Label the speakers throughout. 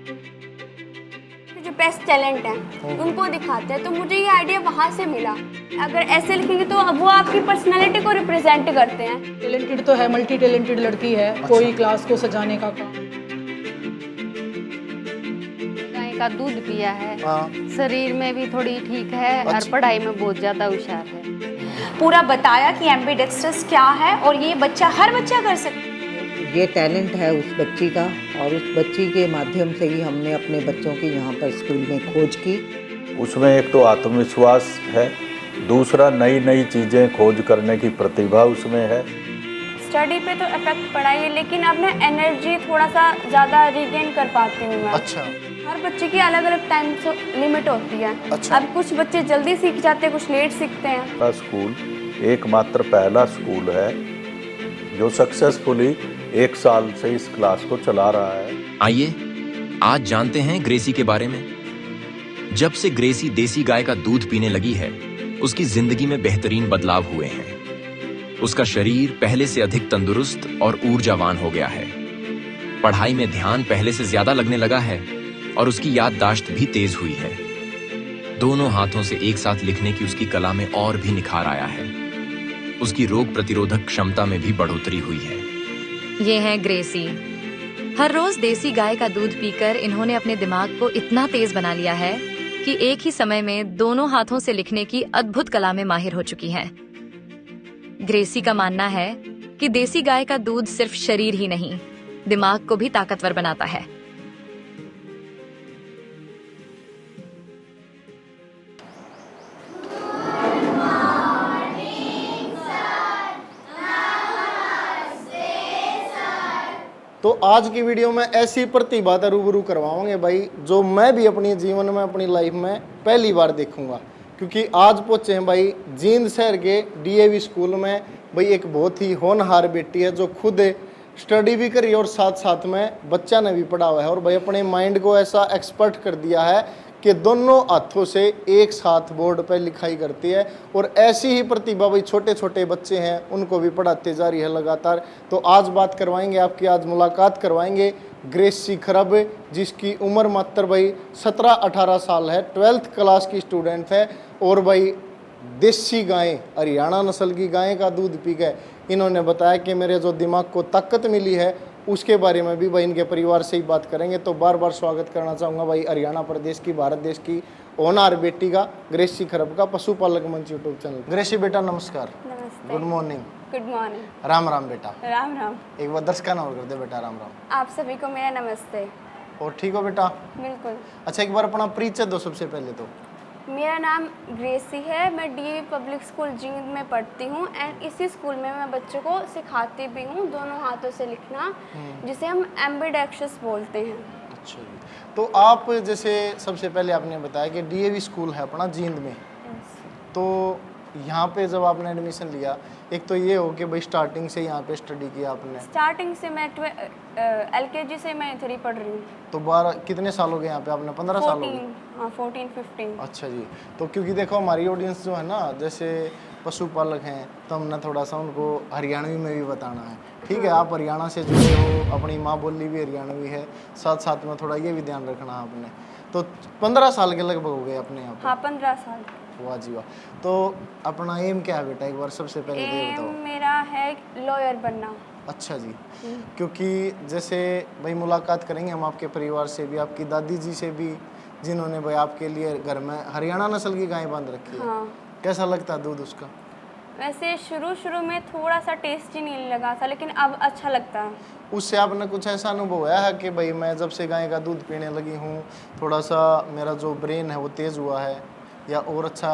Speaker 1: जो best talent है उनको दिखाते हैं, तो मुझे ये आइडिया वहाँ से मिला। अगर ऐसे लिखेंगे तो अब वो आपकी पर्सनालिटी को रिप्रेजेंट करते हैं।
Speaker 2: टैलेंटेड तो है, मल्टी टैलेंटेड लड़की है। कोई क्लास को सजाने का काम,
Speaker 3: गाय का दूध पिया है,
Speaker 4: हाँ।
Speaker 3: शरीर में भी थोड़ी ठीक है और पढ़ाई में बहुत ज्यादा होशियार है।
Speaker 1: पूरा बताया कि एम्बीडेक्स्ट्रस क्या है और ये बच्चा, हर बच्चा कर सकता है।
Speaker 5: ये टैलेंट है उस बच्ची का, और उस बच्ची के माध्यम से ही हमने अपने बच्चों की यहाँ पर स्कूल में खोज की।
Speaker 6: उसमें एक तो आत्मविश्वास है, दूसरा नई नई चीज़ें खोज करने की प्रतिभा उसमें है।
Speaker 1: स्टडी पे तो इफेक्ट पड़ा ही है, लेकिन अब ना एनर्जी थोड़ा सा ज़्यादा रिगेन कर पाती हूँ मैं।
Speaker 4: अच्छा।
Speaker 1: हर बच्चे की अलग अलग टाइम लिमिट होती है।
Speaker 4: अच्छा।
Speaker 1: अब कुछ बच्चे जल्दी सीख जाते हैं, कुछ लेट सीखते हैं।
Speaker 6: हमारा स्कूल एकमात्र पहला स्कूल है जो सक्सेसफुली 1 साल से इस क्लास को चला रहा है।
Speaker 7: आइए आज जानते हैं ग्रेसी के बारे में। जब से ग्रेसी देसी गाय का दूध पीने लगी है, उसकी जिंदगी में बेहतरीन बदलाव हुए हैं। उसका शरीर पहले से अधिक तंदुरुस्त और ऊर्जावान हो गया है। पढ़ाई में ध्यान पहले से ज्यादा लगने लगा है और उसकी याददाश्त भी तेज हुई है। दोनों हाथों से एक साथ लिखने की उसकी कला में और भी निखार आया है। उसकी रोग प्रतिरोधक क्षमता में भी बढ़ोतरी हुई है।
Speaker 8: ये हैं ग्रेसी। हर रोज देसी गाय का दूध पीकर इन्होंने अपने दिमाग को इतना तेज बना लिया है कि एक ही समय में दोनों हाथों से लिखने की अद्भुत कला में माहिर हो चुकी हैं। ग्रेसी का मानना है कि देसी गाय का दूध सिर्फ शरीर ही नहीं, दिमाग को भी ताकतवर बनाता है।
Speaker 4: तो आज की वीडियो में ऐसी प्रतिभा रूबरू करवाओगे भाई, जो मैं भी अपने जीवन में, अपनी लाइफ में पहली बार देखूंगा। क्योंकि आज पहुंचे हैं भाई जींद शहर के डीएवी स्कूल में। भाई एक बहुत ही होनहार बेटी है जो खुद स्टडी भी करी और साथ साथ में बच्चा ने भी पढ़ा हुआ है, और भाई अपने माइंड को ऐसा एक्सपर्ट कर दिया है कि दोनों हाथों से एक साथ बोर्ड पर लिखाई करती है। और ऐसी ही प्रतिभा भाई छोटे छोटे बच्चे हैं उनको भी पढ़ाते जा रही है लगातार। तो आज बात करवाएंगे आपकी, आज मुलाकात करवाएंगे ग्रेसी खरब, जिसकी उम्र मात्र भाई 17-18 साल है, 12th क्लास की स्टूडेंट है। और भाई देसी गाय, हरियाणा नस्ल की गाय का दूध पी के इन्होंने बताया कि मेरे जो दिमाग को ताकत मिली है उसके बारे में भी भाई इनके परिवार से ही बात करेंगे। तो बार बार स्वागत करना चाहूँगा भाई हरियाणा प्रदेश की, भारत देश की होनहार बेटी का, ग्रेसी खरब का, पशुपालक मंच यूट्यूब चैनल। ग्रेसी बेटा नमस्कार।
Speaker 1: नमस्ते।
Speaker 4: Good morning.
Speaker 1: Good morning.
Speaker 4: Ram Ram बेटा।
Speaker 1: राम राम।
Speaker 4: एक बार दर्शक और कर दे बेटा। राम राम।
Speaker 1: आप सभी को मेरा नमस्ते।
Speaker 4: और ठीक हो बेटा?
Speaker 1: बिल्कुल।
Speaker 4: अच्छा एक बार अपना परिचय दो सबसे पहले तो।
Speaker 1: मेरा नाम ग्रेसी है, मैं डीएवी पब्लिक स्कूल जींद में पढ़ती हूँ एंड इसी स्कूल में मैं बच्चों को सिखाती भी हूँ दोनों हाथों से लिखना, जिसे हम एम्बिडेक्स्ट्रस बोलते हैं।
Speaker 4: अच्छा जी। तो आप जैसे सबसे पहले आपने बताया कि डीएवी स्कूल है अपना जींद में, तो यहाँ पे जब आपने एडमिशन लिया, एक तो ये हो कि भाई स्टार्टिंग से यहाँ पे स्टडी किया आपने?
Speaker 1: स्टार्टिंग से मैं एलकेजी से मैं इधर ही पढ़ रही हूँ।
Speaker 4: तो 12 कितने साल हो गए यहाँ पे? आपने 15 साल हो गए?
Speaker 1: 14-15।
Speaker 4: अच्छा जी। तो क्योंकि देखो हमारी ऑडियंस जो है ना, जैसे पशुपालक हैं, तो हमने थोड़ा सा उनको हरियाणवी में भी बताना है। ठीक है, आप हरियाणा से जुड़े हो, अपनी माँ बोली भी हरियाणवी है, साथ साथ में थोड़ा ये भी ध्यान रखना है आपने। तो 15 साल के लगभग हो गए अपने यहाँ पे?
Speaker 1: हाँ, 15 साल।
Speaker 4: वाह जी वाह। तो अपना एम क्या है बेटा, एक बार सबसे पहले ये बताओ।
Speaker 1: मेरा है लॉयर बनना।
Speaker 4: अच्छा जी। क्योंकि जैसे भाई मुलाकात करेंगे हम आपके परिवार से भी, आपकी दादी जी से भी, जिन्होंने भाई आपके लिए घर में हरियाणा नस्ल की गाय बांध रखी है।
Speaker 1: हाँ।
Speaker 4: कैसा लगता है दूध उसका?
Speaker 1: वैसे शुरू में थोड़ा सा टेस्टी नहीं लगा था, लेकिन अब अच्छा लगता है।
Speaker 4: उससे आपने कुछ ऐसा अनुभव हुआ है कि भाई मैं जब से गाय का दूध पीने लगी हूँ, थोड़ा सा मेरा जो ब्रेन है वो तेज़ हुआ है, या और अच्छा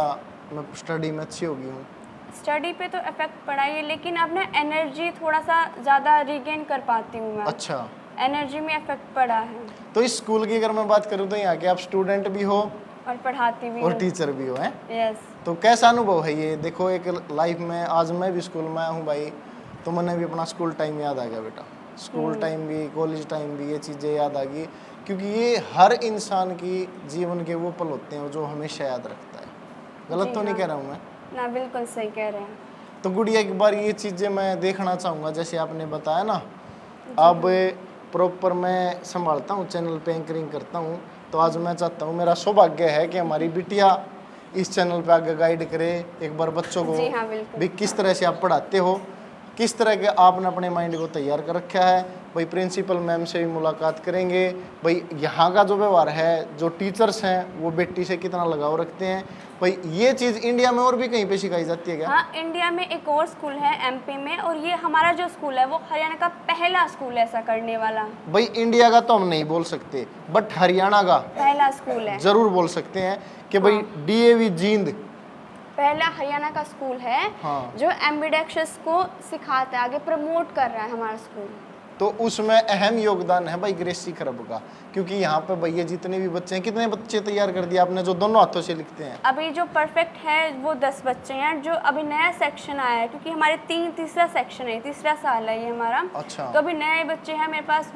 Speaker 4: मैं स्टडी में अच्छी हो गई हूँ?
Speaker 1: स्टडी पे तो इफेक्ट पड़ा ही है, लेकिन अब ना एनर्जी थोड़ा सा ज़्यादा रिगेन कर पाती हूँ मैं।
Speaker 4: अच्छा।
Speaker 1: एनर्जी में इफेक्ट पड़ा है।
Speaker 4: तो इस स्कूल की अगर मैं बात करूँ तो यहाँ के आप स्टूडेंट भी हो
Speaker 1: और पढ़ाती भी
Speaker 4: और
Speaker 1: हूँ।
Speaker 4: टीचर भी हो, हैं?
Speaker 1: यस।
Speaker 4: तो कैसा अनुभव है ये? देखो एक लाइफ में, आज मैं भी स्कूल में आया हूँ भाई, तो मैंने भी अपना स्कूल टाइम याद आ गया बेटा। स्कूल टाइम भी, कॉलेज टाइम भी, ये चीज़ें याद आ गई। क्योंकि ये हर इंसान की जीवन के वो पल होते हैं जो हमेशा याद रखता है। गलत तो नहीं कह रहा हूँ मैं?
Speaker 1: ना, बिल्कुल सही कह रहे हैं।
Speaker 4: तो गुड़िया एक बार ये चीज़ें मैं देखना चाहूँगा, जैसे आपने बताया ना, अब प्रॉपर मैं संभालता हूँ, चैनल पे एंकरिंग करता हूँ। तो आज मैं चाहता हूँ, मेरा सौभाग्य है कि हमारी बिटिया इस चैनल पे आगे गाइड करे एक बार बच्चों को
Speaker 1: जी हाँ, बिल्कुल।
Speaker 4: भी किस तरह से आप पढ़ाते हो, किस तरह के आपने अपने माइंड को तैयार कर रखा है। भाई प्रिंसिपल मैम से भी मुलाकात करेंगे, भाई यहाँ का जो व्यवहार है, जो टीचर्स हैं वो बेटी से कितना लगाव रखते हैं। भाई ये चीज़ इंडिया में और भी कहीं पे सिखाई जाती है क्या?
Speaker 1: हाँ, इंडिया में एक और स्कूल है एमपी में, और ये हमारा जो स्कूल है वो हरियाणा का पहला स्कूल है ऐसा करने वाला।
Speaker 4: भाई इंडिया का तो हम नहीं बोल सकते, बट हरियाणा का
Speaker 1: पहला स्कूल है,
Speaker 4: जरूर बोल सकते हैं कि भाई डीएवी जींद
Speaker 1: पहला हरियाणा का स्कूल है
Speaker 4: हाँ।
Speaker 1: जो एम्बिडेक्शस को सिखाता है, आगे प्रमोट कर रहा है हमारा स्कूल।
Speaker 4: तो उसमें अहम योगदान है भाई ग्रेसी खरब का, क्योंकि यहाँ पे भैया जितने भी बच्चे हैं, कितने बच्चे तैयार कर दिए आपने जो दोनों हाथों से लिखते हैं?
Speaker 1: अभी जो परफेक्ट है वो 10 बच्चे हैं। जो अभी नया सेक्शन आया है, क्योंकि हमारे तीसरा सेक्शन है, तीसरा साल है ये हमारा।
Speaker 4: अच्छा।
Speaker 1: तो अभी नए बच्चे हैं मेरे पास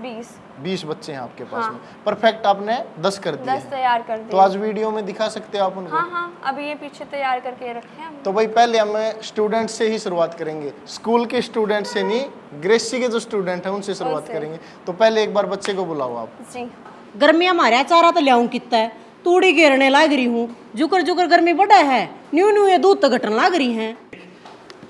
Speaker 1: 20
Speaker 4: बच्चे हैं आपके पास
Speaker 1: हाँ।
Speaker 4: में। परफेक्ट आपने 10 कर दिए
Speaker 1: 10
Speaker 4: हैं।
Speaker 1: तैयार कर दिए।
Speaker 4: तो आज वीडियो में दिखा सकते हो आप उनको?
Speaker 1: हाँ हाँ, अभी ये पीछे तैयार करके रखे हैं।
Speaker 4: तो भाई पहले हम स्टूडेंट से ही शुरुआत करेंगे, स्कूल के स्टूडेंट से नहीं, ग्रेसी के जो स्टूडेंट हैं उनसे शुरुआत
Speaker 1: उनसे।
Speaker 4: करेंगे। तो पहले एक बार बच्चे को बुलाओ आप।
Speaker 1: जी।
Speaker 2: गर्मियाँ मारे चारा तो लियाऊं कितना है, तूड़ी घेरने लाग रही हूँ, जुकर जुकर गर्मी बढ़ा है, न्यू न्यू ये दूध तो घटन लाग रही हैं।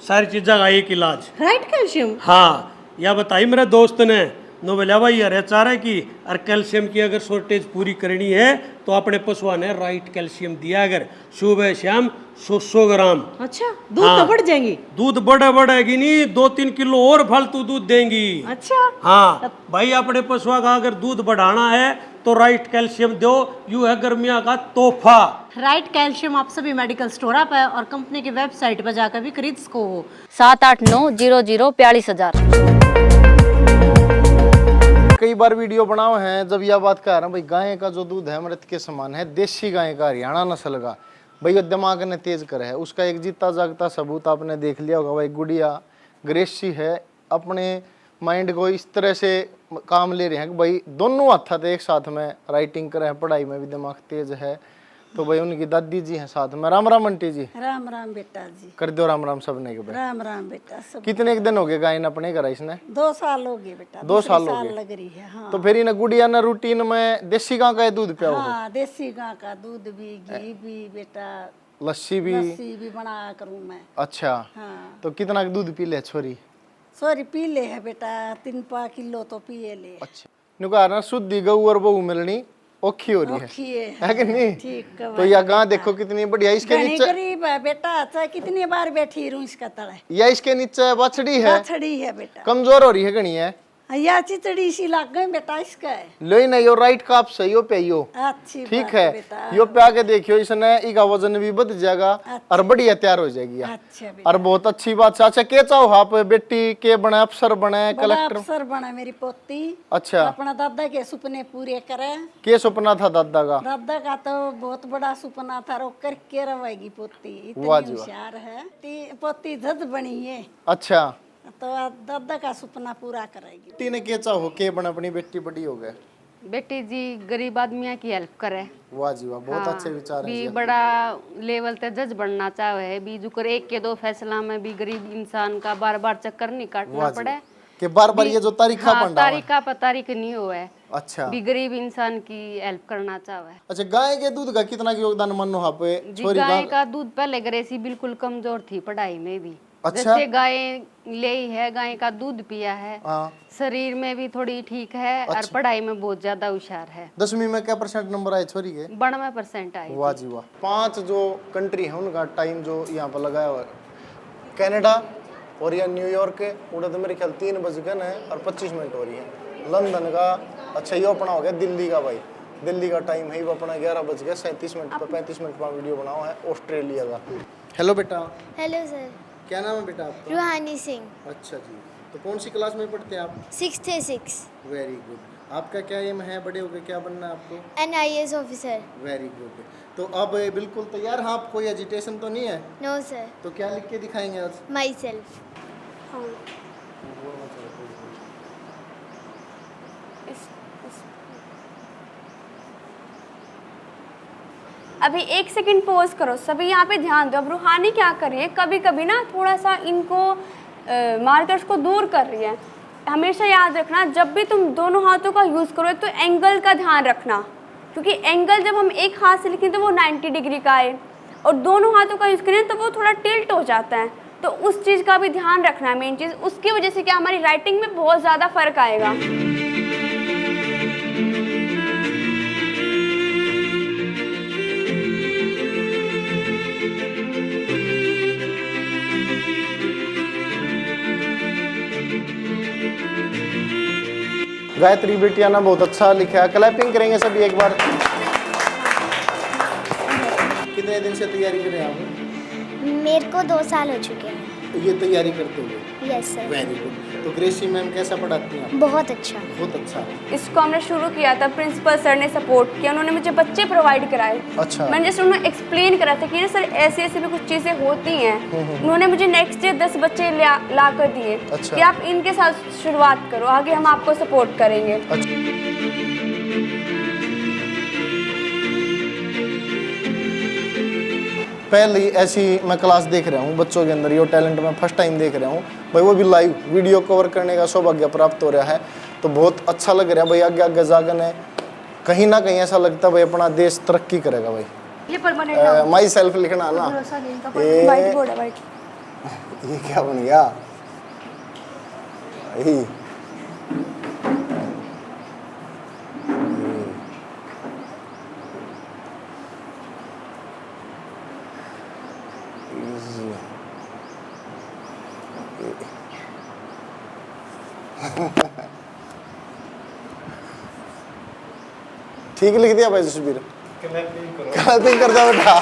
Speaker 9: सारी चीज़ों का एक इलाज।
Speaker 2: Right calcium.
Speaker 9: हाँ, यह बताई मेरे दोस्त ने, नो बोला भाई हरे चारे की और कैल्शियम की अगर शॉर्टेज पूरी करनी है तो अपने पशुआ ने राइट कैल्शियम दिया, अगर सुबह शाम 100 ग्राम।
Speaker 2: अच्छा, दूध
Speaker 9: हाँ।
Speaker 2: तो बढ़ जाएंगी।
Speaker 9: दूध बढ़ेगी नहीं, 2-3 किलो और फालतू दूध देंगी।
Speaker 2: अच्छा।
Speaker 9: हाँ भाई, अपने पशुआ का अगर दूध बढ़ाना है तो राइट कैल्शियम दो, यू है गर्मिया का तोहफा।
Speaker 2: राइट कैल्शियम आप सभी मेडिकल स्टोर आप है और कंपनी की वेबसाइट पर जाकर भी खरीद सको हो।
Speaker 3: 78900
Speaker 4: कई बार वीडियो बनाओ हैं जब यह बात कह रहा हूँ भाई, गाय का जो दूध है अमृत के समान है, देसी गाय का, हरियाणा नस्ल का। भाई दिमाग ने तेज करे है, उसका एक जीता जागता सबूत आपने देख लिया होगा। भाई गुड़िया ग्रेसी है, अपने माइंड को इस तरह से काम ले रहे हैं कि भाई दोनों हाथ एक साथ में राइटिंग करे हैं, पढ़ाई में भी दिमाग तेज है। तो भाई उनकी दादी जी हैं साथ में। राम राम आंटी जी।
Speaker 10: राम राम बेटा जी।
Speaker 4: कर दो राम राम सबने के भाई।
Speaker 10: राम राम बेटा सब।
Speaker 4: कितने दिन हो गए गाय ने अपने घर इसने?
Speaker 10: 2 साल हो गए बेटा।
Speaker 4: 2 साल हो गए
Speaker 10: लग रही है। हाँ।
Speaker 4: तो फिर इन गुड़िया ने रूटीन में देसी गाय का दूध पिया होगा?
Speaker 10: हाँ, देसी गाय का दूध भी, घी भी बेटा,
Speaker 4: लस्सी भी
Speaker 10: बना करूँ मैं।
Speaker 4: अच्छा।
Speaker 10: हाँ।
Speaker 4: तो कितना दूध पी ले छोरी?
Speaker 10: सॉरी पी ले है बेटा, 3 किलो तो पिए ले।
Speaker 4: अच्छा, नुका ना शुद्धि गऊ और बहू मिलनी औखी हो रही है कि नहीं?
Speaker 10: ठीक।
Speaker 4: तो यह गां देखो कितनी बढ़िया, इसके
Speaker 10: घनी
Speaker 4: नीचे
Speaker 10: गरीब है बेटा, चाहे कितनी बार बैठी रहूं इसका तले।
Speaker 4: या इसके नीचे बछड़ी है,
Speaker 10: बछड़ी है बेटा,
Speaker 4: कमजोर हो रही है घनी है।
Speaker 10: या चिचड़ी सी लाग गई बेटा इसका है।
Speaker 4: लो नहीं यो राइट काप सही हो पियो।
Speaker 10: अच्छी
Speaker 4: ठीक
Speaker 10: बात
Speaker 4: है
Speaker 10: बेटा।
Speaker 4: यो प्या के देखियो, इसने इसका वजन भी बढ़ जाएगा और बढ़िया तैयार हो जाएगी।
Speaker 10: अच्छा बेटा।
Speaker 4: और बहुत अच्छी बात। अच्छा के चाहो आप बेटी के बने अफसर बने,
Speaker 10: बड़ा
Speaker 4: कलेक्टर?
Speaker 10: अफसर बना मेरी पोती।
Speaker 4: अच्छा।
Speaker 10: अपना दादा के सपने पूरे करे।
Speaker 4: के सपना था दादा का?
Speaker 10: दादा का तो बहुत बड़ा सपना था, रो करके रहेगी पोती, इतनी
Speaker 4: वाह जी वाह।
Speaker 10: होशियार है। पोती जज बनी है,
Speaker 4: अच्छा,
Speaker 10: तो दादा का सपना पूरा करेगी।
Speaker 4: बेटी ने के चाहो के बने अपनी बेटी बड़ी हो गए?
Speaker 3: बेटी जी गरीब आदमियों की हेल्प करे।
Speaker 4: वाह जी वाह, बहुत
Speaker 3: हाँ,
Speaker 4: अच्छे विचार
Speaker 3: भी
Speaker 4: हैं।
Speaker 3: बड़ा लेवल ते जज बनना चाहे है, भी जुकर 1 के 2 फैसला में भी गरीब इंसान का बार बार चक्कर नहीं काटना
Speaker 4: वाह जी
Speaker 3: पड़े,
Speaker 4: वाह। कि बार बार ये जो तारीखा
Speaker 3: हाँ,
Speaker 4: पंडा है।
Speaker 3: तारीखा पर तारीख नहीं हुआ है।
Speaker 4: अच्छा।
Speaker 3: भी गरीब इंसान की हेल्प करना चाहे।
Speaker 4: अच्छा, गाय के दूध का कितना योगदान मानो आप?
Speaker 3: जी,
Speaker 4: छोरी
Speaker 3: गाय का दूध पहले ग्रेसी बिल्कुल कमजोर थी पढ़ाई में भी।
Speaker 4: अच्छा।
Speaker 3: जैसे गाय ले है, गाय का दूध पिया है,
Speaker 4: हाँ।
Speaker 3: शरीर में भी थोड़ी ठीक है और
Speaker 4: अच्छा।
Speaker 3: पढ़ाई में बहुत ज्यादा होशियार है।
Speaker 4: 10वीं में क्या % नंबर आए छोरी के?
Speaker 3: 92% आई।
Speaker 4: वाह जी वाह। 5 जो कंट्री है उनका टाइम जो यहाँ पर लगाया हुआ है, कनाडा और या न्यूयॉर्क के उड़ा तो मेरे ख्याल 3 बज गए है और 25 मिनट हो रही है। लंदन का अच्छा ये अपना हो गया, दिल्ली का भाई, दिल्ली का टाइम है वो अपना 11 बज गया 37 मिनट पर 35 मिनट पर वीडियो बनाओ है ऑस्ट्रेलिया का। हेलो बेटा।
Speaker 11: Hello sir.
Speaker 4: क्या नाम है बेटा आपका?
Speaker 11: रूहानी सिंह।
Speaker 4: अच्छा जी, तो कौन सी क्लास में पढ़ते हैं आप?
Speaker 11: 6th।
Speaker 4: Very good. आपका क्या एम है, बड़े होकर क्या बनना है आपको?
Speaker 11: NIS officer.
Speaker 4: Very good. तो अब बिल्कुल तैयार हैं आप, कोई एजिटेशन तो नहीं है?
Speaker 11: No sir.
Speaker 4: तो क्या लिख के दिखाएंगे आज?
Speaker 11: Myself.
Speaker 1: अभी 1 सेकंड पॉज करो सभी, यहाँ पे ध्यान दो। अब रूहानी क्या कर रही है, कभी कभी ना थोड़ा सा इनको मार्कर्स को दूर कर रही है। हमेशा याद रखना, जब भी तुम दोनों हाथों का यूज़ करो तो एंगल का ध्यान रखना, क्योंकि एंगल जब हम एक हाथ से लिखें तो वो 90 डिग्री का आए और दोनों हाथों का यूज़ करें तो वो थोड़ा टिल्ट हो जाता है। तो उस चीज़ का भी ध्यान रखना है मेन चीज़। उसकी वजह से क्या हमारी राइटिंग में बहुत ज़्यादा फ़र्क आएगा।
Speaker 4: गायत्री बेटिया ने बहुत अच्छा लिखा है। क्लैपिंग करेंगे सभी एक बार। कितने दिन से तैयारी कर रहे हैं आप?
Speaker 11: मेरे को 2 साल हो चुके हैं।
Speaker 4: तो ये तैयारी करते हुए?
Speaker 11: Yes sir.
Speaker 4: Very good. तो ग्रेसी मैम कैसा पढ़ाती हैं आप?
Speaker 11: बहुत अच्छा।
Speaker 4: बहुत अच्छा।
Speaker 1: इसको हमने शुरू किया था, प्रिंसिपल सर ने सपोर्ट किया, उन्होंने मुझे बच्चे प्रोवाइड कराए।
Speaker 4: अच्छा।
Speaker 1: मैंने जस्ट उन्हें एक्सप्लेन करा था कि ना सर ऐसे ऐसे भी कुछ चीज़ें होती हैं। उन्होंने मुझे नेक्स्ट डे 10 बच्चे ला कर दिए।
Speaker 4: अच्छा।
Speaker 1: कि आप इनके साथ शुरुआत करो, आगे हम आपको सपोर्ट करेंगे।
Speaker 4: पहले ऐसी मैं क्लास देख रहा हूँ बच्चों के अंदर, ये टैलेंट मैं फर्स्ट टाइम देख रहा हूँ भाई, वो भी लाइव वीडियो कवर करने का सौभाग्य प्राप्त हो रहा है। तो बहुत अच्छा लग रहा है भाई। आगे आगे जागन है, कहीं ना कहीं ऐसा लगता है भाई अपना देश तरक्की करेगा भाई।
Speaker 1: ये
Speaker 4: माई सेल्फ लिखना ना,
Speaker 1: वाइट बोर्ड है, वाइट।
Speaker 4: ये क्या बन गया? ठीक लिख दिया भाई जसबीर? क्लैपिंग कर दो बेटा।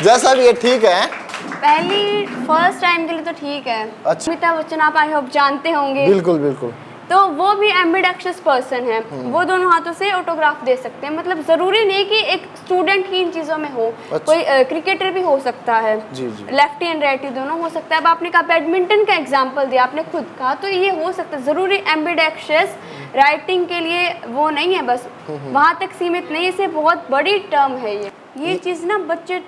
Speaker 4: जैसा भी है ठीक है।
Speaker 1: पहली फर्स्ट टाइम के लिए तो ठीक है।
Speaker 4: अच्छा।
Speaker 1: अमिताभ बच्चन आप आई होप जानते होंगे।
Speaker 4: बिल्कुल बिल्कुल।
Speaker 1: तो वो भी एम्बिडेक्शियस पर्सन है। वो दोनों हाथों से ऑटोग्राफ दे सकते हैं। मतलब ज़रूरी नहीं कि एक स्टूडेंट ही इन चीज़ों में हो।
Speaker 4: अच्छा।
Speaker 1: कोई क्रिकेटर भी हो सकता है।
Speaker 4: जी जी।
Speaker 1: लेफ्टी एंड राइटी दोनों हो सकता है। अब आपने कहा बैडमिंटन का एग्जांपल दिया आपने खुद कहा, तो ये हो सकता है। ज़रूरी एम्बिडेक्शियस राइटिंग के लिए वो नहीं है, बस वहाँ तक सीमित नहीं। इसे बहुत बड़ी टर्म है ये चीज़ ना। बच्चे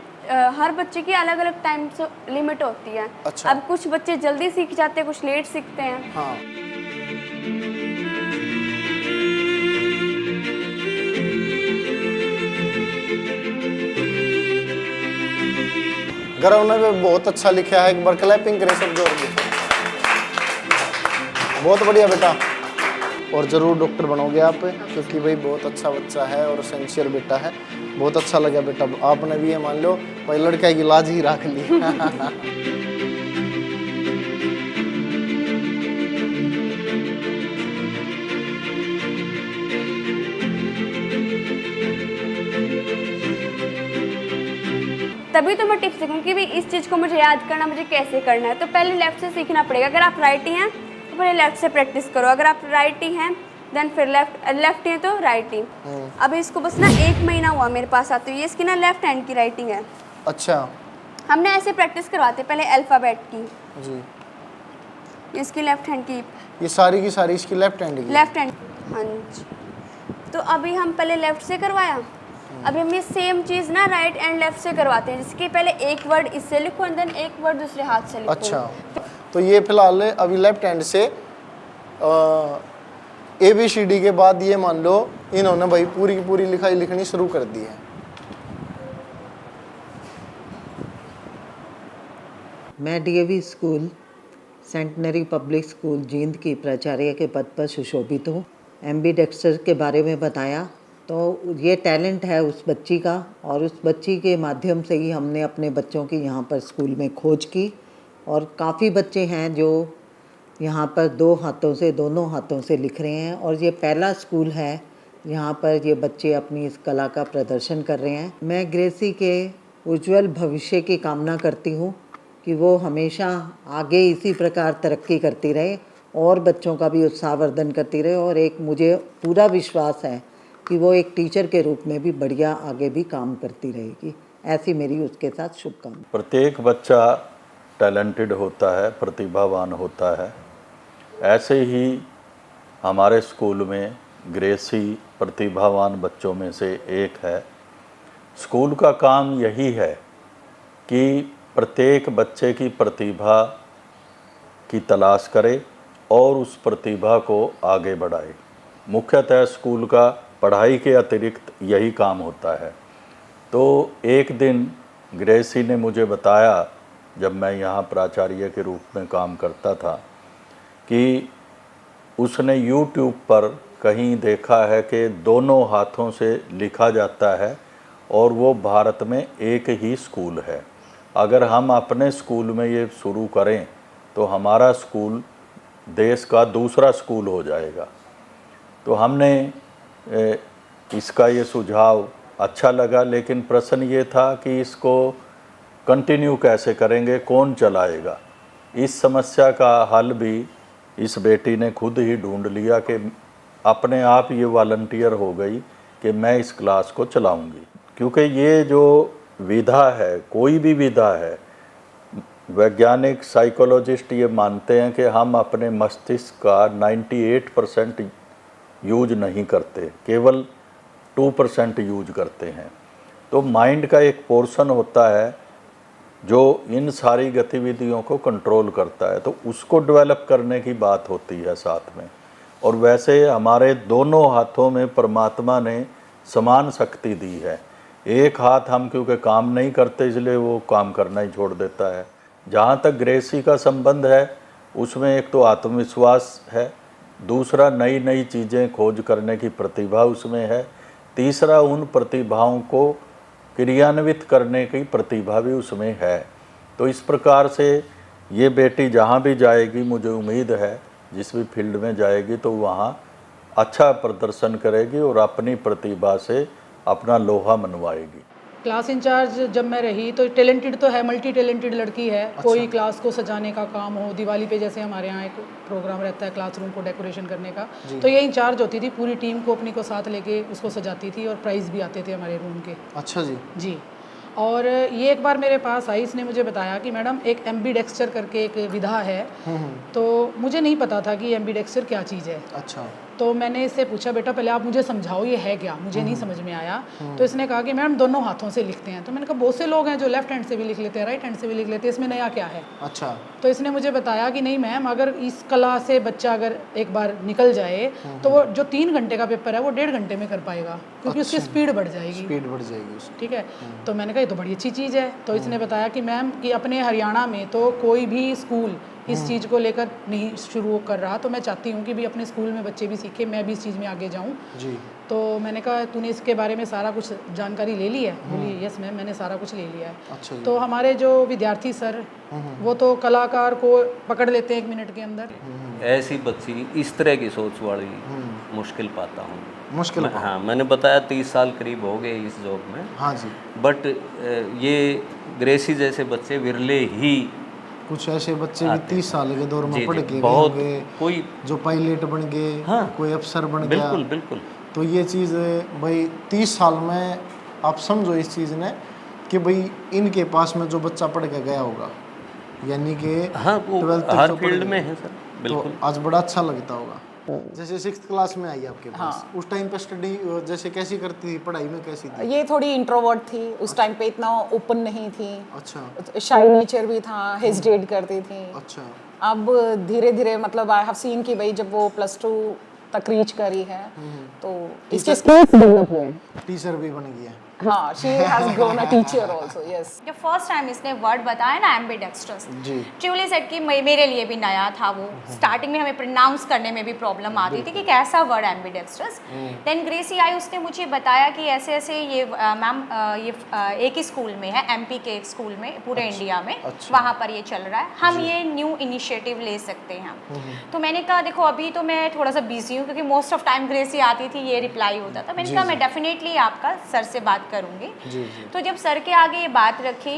Speaker 1: हर बच्चे की अलग अलग टाइम से लिमिट होती है।
Speaker 4: अच्छा।
Speaker 1: अब कुछ बच्चे जल्दी सीख जाते हैं, कुछ लेट सीखते हैं।
Speaker 4: हाँ। गौरव ने भी बहुत अच्छा लिखा है। एक बार क्लैपिंग करें सब जोर से। बहुत बढ़िया बेटा, और ज़रूर डॉक्टर बनोगे आप, क्योंकि भाई बहुत अच्छा बच्चा है और सिंसियर बेटा है। बहुत अच्छा लगा बेटा। आपने भी ये मान लो भाई लड़का की लाज ही रख ली।
Speaker 1: तभी तो मैं टिप्स सीखूँ कि भाई इस चीज़ को मुझे याद करना, मुझे कैसे करना है। तो पहले लेफ्ट से सीखना पड़ेगा। अगर आप राइटी हैं तो पहले लेफ्ट से प्रैक्टिस करो। अगर आप राइटी हैं देन फिर लेफ्ट है तो राइटी। अभी इसको बस ना 1 महीना हुआ मेरे पास आते हुए। ये इसकी ना लेफ्ट हैंड की राइटिंग है।
Speaker 4: अच्छा।
Speaker 1: हमने ऐसे प्रैक्टिस करवाते पहले अल्फ़ाबेट की।
Speaker 4: जी।
Speaker 1: ये इसकी लेफ्ट हैंड की।
Speaker 4: ये सारी की सारी इसकी लेफ्ट हैंड की?
Speaker 1: Left hand. हाँ जी। तो अभी हम पहले लेफ्ट से करवाया, अभी हम ये सेम चीज़ ना राइट एंड लेफ्ट से करवाते हैं। जिसके पहले एक वर्ड इससे लिखो एंड देन एक वर्ड दूसरे हाथ से लिखो।
Speaker 4: अच्छा। तो ये फिलहाल अभी लेफ्ट हैंड से ABCD के बाद ये मान लो इन्होंने भाई पूरी की पूरी लिखाई लिखनी शुरू कर दी है।
Speaker 5: मैं DAV school centenary public school Jind की प्राचार्य के पद पर सुशोभित हूँ। एम्बीडेक्स्टर के बारे में बताया तो ये टैलेंट है उस बच्ची का, और उस बच्ची के माध्यम से ही हमने अपने बच्चों की यहाँ पर स्कूल में खोज की। और काफ़ी बच्चे हैं जो यहाँ पर दोनों हाथों से लिख रहे हैं, और ये पहला स्कूल है यहाँ पर ये बच्चे अपनी इस कला का प्रदर्शन कर रहे हैं। मैं ग्रेसी के उज्जवल भविष्य की कामना करती हूँ कि वो हमेशा आगे इसी प्रकार तरक्की करती रहे और बच्चों का भी उत्साहवर्धन करती रहे, और एक मुझे पूरा विश्वास है कि वो एक टीचर के रूप में भी बढ़िया आगे भी काम करती रहेगी। ऐसी मेरी उसके साथ शुभकामनाएं।
Speaker 6: प्रत्येक बच्चा टैलेंटेड होता है, प्रतिभावान होता है। ऐसे ही हमारे स्कूल में ग्रेसी प्रतिभावान बच्चों में से एक है। स्कूल का काम यही है कि प्रत्येक बच्चे की प्रतिभा की तलाश करे और उस प्रतिभा को आगे बढ़ाए। मुख्यतः स्कूल का पढ़ाई के अतिरिक्त यही काम होता है। तो एक दिन ग्रेसी ने मुझे बताया, जब मैं यहाँ प्राचार्य के रूप में काम करता था, कि उसने YouTube पर कहीं देखा है कि दोनों हाथों से लिखा जाता है और वो भारत में एक ही स्कूल है। अगर हम अपने स्कूल में ये शुरू करें तो हमारा स्कूल देश का दूसरा स्कूल हो जाएगा। तो हमने इसका ये सुझाव अच्छा लगा, लेकिन प्रश्न ये था कि इसको कंटिन्यू कैसे करेंगे, कौन चलाएगा। इस समस्या का हल भी इस बेटी ने खुद ही ढूंढ लिया कि अपने आप ये वॉलंटियर हो गई कि मैं इस क्लास को चलाऊंगी। क्योंकि ये जो विधा है, कोई भी विधा है, वैज्ञानिक साइकोलॉजिस्ट ये मानते हैं कि हम अपने मस्तिष्क का 98% यूज नहीं करते, केवल 2% यूज करते हैं। तो माइंड का एक पोर्शन होता है जो इन सारी गतिविधियों को कंट्रोल करता है, तो उसको डेवलप करने की बात होती है साथ में। और वैसे हमारे दोनों हाथों में परमात्मा ने समान शक्ति दी है। एक हाथ हम क्योंकि काम नहीं करते इसलिए वो काम करना ही छोड़ देता है। जहाँ तक ग्रेसी का संबंध है, उसमें एक तो आत्मविश्वास है, दूसरा नई नई चीज़ें खोज करने की प्रतिभा उसमें है, तीसरा उन प्रतिभाओं को क्रियान्वित करने की प्रतिभा भी उसमें है। तो इस प्रकार से ये बेटी जहाँ भी जाएगी, मुझे उम्मीद है जिस भी फील्ड में जाएगी तो वहाँ अच्छा प्रदर्शन करेगी और अपनी प्रतिभा से अपना लोहा मनवाएगी।
Speaker 12: क्लास इंचार्ज जब मैं रही तो टैलेंटेड तो है, मल्टी टैलेंटेड लड़की है। कोई क्लास को सजाने का काम हो, दिवाली पे जैसे हमारे यहाँ एक प्रोग्राम रहता है क्लासरूम को डेकोरेशन करने का, तो ये इंचार्ज होती थी, पूरी टीम को अपनी को साथ लेके उसको सजाती थी और प्राइज़ भी आते थे हमारे रूम के।
Speaker 4: अच्छा जी।
Speaker 12: जी। और ये एक बार मेरे पास आई, इसने मुझे बताया कि मैडम एक एम्बीडेक्स्टर करके एक विधा है, तो मुझे नहीं पता था कि एम्बीडेक्स्टर क्या चीज़ है।
Speaker 4: अच्छा।
Speaker 12: तो मैंने इससे पूछा, बेटा पहले आप मुझे समझाओ ये है क्या, मुझे नहीं समझ में आया। तो इसने कहा कि मैडम दोनों हाथों से लिखते हैं। तो मैंने कहा बहुत से लोग हैं जो लेफ्ट हैंड से भी लिख लेते हैं, राइट हैंड से भी लिख लेते हैं, इसमें नया क्या है।
Speaker 4: अच्छा।
Speaker 12: तो इसने मुझे बताया कि नहीं मैम, अगर इस कला से बच्चा अगर एक बार निकल जाए तो वो जो 3 घंटे का पेपर है वो 1.5 घंटे में कर पाएगा, क्योंकि उसकी स्पीड बढ़ जाएगी।
Speaker 4: स्पीड बढ़ जाएगी उसकी।
Speaker 12: ठीक है। तो मैंने कहा ये तो बड़ी अच्छी चीज़ है। तो इसने बताया कि मैम कि अपने हरियाणा में तो कोई भी स्कूल इस चीज़ को लेकर नहीं शुरू कर रहा, तो मैं चाहती हूँ कि भी अपने स्कूल में बच्चे भी सीखें, मैं भी इस चीज़ में आगे जाऊँ।
Speaker 4: जी।
Speaker 12: तो मैंने कहा तूने इसके बारे में सारा कुछ जानकारी ले ली है? बोली यस मैम, मैंने सारा कुछ ले लिया है।
Speaker 4: अच्छा जी।
Speaker 12: तो हमारे जो विद्यार्थी सर वो तो कलाकार को पकड़ लेते हैं 1 मिनट के अंदर।
Speaker 13: ऐसी बच्ची इस तरह की सोच वाली मुश्किल पाता हूँ।
Speaker 4: मुश्किल?
Speaker 13: हाँ, मैंने बताया 30 साल करीब हो गए इस जॉब में।
Speaker 4: हाँ जी।
Speaker 13: बट ये ग्रेसी जैसे बच्चे विरले ही,
Speaker 4: कुछ ऐसे बच्चे भी 30 साल के दौर में पढ़ के
Speaker 13: बहुत
Speaker 4: गए,
Speaker 13: कोई
Speaker 4: जो पायलट बन गए,
Speaker 13: हाँ,
Speaker 4: कोई अफसर बन गया।
Speaker 13: बिल्कुल बिल्कुल।
Speaker 4: तो ये चीज़ भाई 30 साल में आप समझो इस चीज़ ने कि भाई इनके पास में जो बच्चा पढ़ के गया होगा, यानी कि
Speaker 13: हाँ, वो हर फील्ड में है सर। बिल्कुल।
Speaker 4: तो आज बड़ा अच्छा लगता होगा। जैसे 6th क्लास में आई आपके पास, उस टाइम पे स्टडी जैसे कैसी करती थी, पढ़ाई में कैसी थी?
Speaker 14: ये थोड़ी इंट्रोवर्ट थी उस टाइम पे, इतना ओपन नहीं थी।
Speaker 4: अच्छा।
Speaker 14: शाई नेचर भी था, हेजिटेट करती थी।
Speaker 4: अच्छा।
Speaker 14: अब धीरे धीरे मतलब आई हैव सीन कि भाई जब वो +2 तक रीच करी है तो इसके स्किल्स डेवलप हुए।
Speaker 4: टीचर भी बन गई है।
Speaker 14: हाँ, she has grown a teacher also, yes.
Speaker 15: जब फर्स्ट टाइम इसने वर्ड बताया ना एम्बीडेक्स्ट्रस,
Speaker 4: जी,
Speaker 15: ट्यूली सेट की मेरे लिए भी नया था वो। स्टार्टिंग में हमें प्रोनाउंस करने में भी प्रॉब्लम आती थी कि कैसा वर्ड एम्बीडेक्स्ट्रस। देन ग्रेसी आई, उसने मुझे बताया कि ऐसे ऐसे ये मैम ये एक ही स्कूल में है, MP के एक स्कूल में पूरे इंडिया में, वहाँ पर ये चल रहा है, हम ये न्यू इनिशिएटिव ले सकते हैं। तो मैंने कहा देखो अभी तो मैं थोड़ा सा बिजी हूँ, क्योंकि मोस्ट ऑफ टाइम ग्रेसी आती थी, ये रिप्लाई होता था। मैंने कहा मैं डेफिनेटली आपका सर से बात करूँगी। तो जब सर के आगे ये बात रखी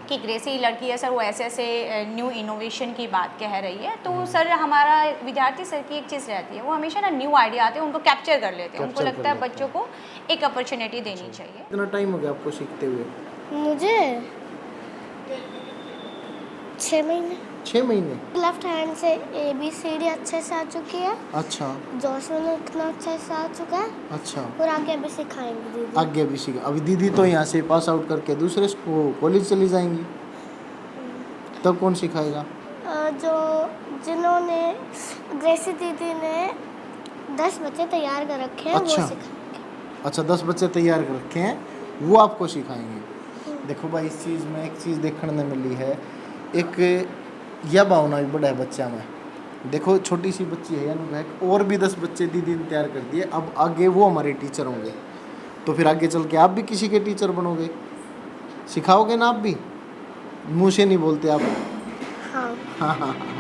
Speaker 15: कि ग्रेसी लड़की है सर, वो ऐसे ऐसे न्यू इनोवेशन की बात कह रही है, तो सर हमारा विद्यार्थी सर की एक चीज़ रहती है, वो हमेशा ना न्यू आइडिया आते हैं उनको कैप्चर कर लेते हैं, उनको लगता है बच्चों को एक अपॉर्चुनिटी देनी चाहिए।
Speaker 4: कितना टाइम हो गया आपको सीखते हुए?
Speaker 11: मुझे 6 महीने।
Speaker 4: 6 महीने?
Speaker 11: लेफ्ट हैंड से ABCD अच्छे से आ चुकी है।
Speaker 4: अच्छा।
Speaker 11: जोशन इतना अच्छे से आ चुका है।
Speaker 4: अच्छा।
Speaker 11: और आगे भी सिखाएंगे दीदी।
Speaker 4: आगे भी सीखा। अभी दीदी तो यहाँ से पास आउट करके दूसरे कॉलेज चली जाएंगी, तब कौन सिखाएगा?
Speaker 11: जो जिन्होंने ग्रेसी दीदी ने 10 बच्चे तैयार कर रखे हैं
Speaker 4: अच्छा।
Speaker 11: वो सिखाएंगे।
Speaker 4: अच्छा 10 बच्चे तैयार कर रखे हैं वो आपको सिखाएंगे। देखो भाई इस चीज़ में एक चीज़ देखने में मिली है, एक यह भावना भी बड़ा है बच्चा में। देखो छोटी सी बच्ची है यानी और भी 10 बच्चे दीदी ने तैयार कर दिए, अब आगे वो हमारे टीचर होंगे, तो फिर आगे चल के आप भी किसी के टीचर बनोगे, सिखाओगे ना आप भी, मुँह से नहीं बोलते आप।
Speaker 11: हाँ
Speaker 4: हाँ हाँ हाँ।